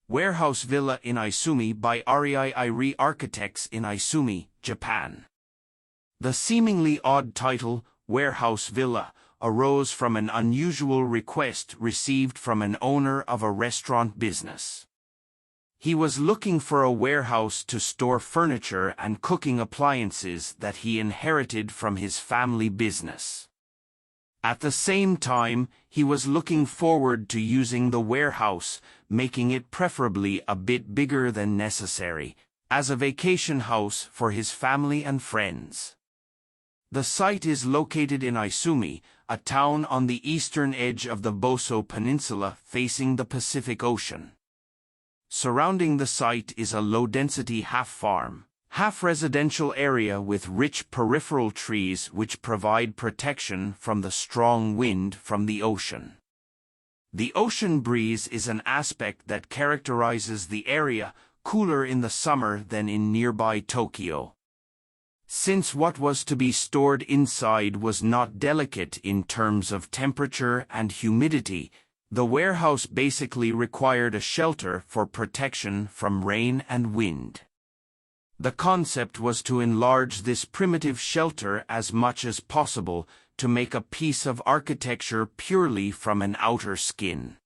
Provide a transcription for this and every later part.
Warehouse Villa in Isumi by Arii Irie Architects in Isumi, Japan. The seemingly odd title, Warehouse Villa, arose from an unusual request received from an owner of a restaurant business. He was looking for a warehouse to store furniture and cooking appliances that he inherited from his family business. At the same time, he was looking forward to using the warehouse, making it preferably a bit bigger than necessary, as a vacation house for his family and friends. The site is located in Isumi, a town on the eastern edge of the Boso Peninsula facing the Pacific Ocean. Surrounding the site is a low-density half-farm, half-residential area with rich peripheral trees which provide protection from the strong wind from the ocean. The ocean breeze is an aspect that characterizes the area, cooler in the summer than in nearby Tokyo. Since what was to be stored inside was not delicate in terms of temperature and humidity, the warehouse basically required a shelter for protection from rain and wind. The concept was to enlarge this primitive shelter as much as possible to make a piece of architecture purely from an outer skin.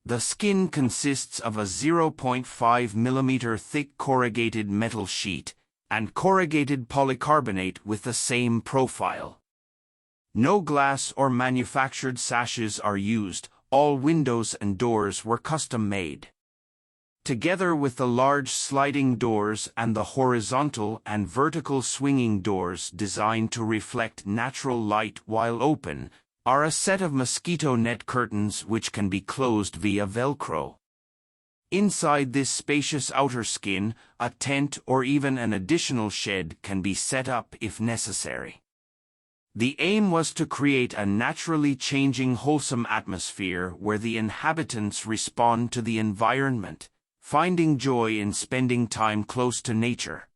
The skin consists of a 0.5 mm thick corrugated metal sheet and corrugated polycarbonate with the same profile. No glass or manufactured sashes are used, all windows and doors were custom-made. Together with the large sliding doors and the horizontal and vertical swinging doors designed to reflect natural light while open, are a set of mosquito net curtains which can be closed via Velcro. Inside this spacious outer skin, a tent or even an additional shed can be set up if necessary. The aim was to create a naturally changing wholesome atmosphere where the inhabitants respond to the environment, finding joy in spending time close to nature.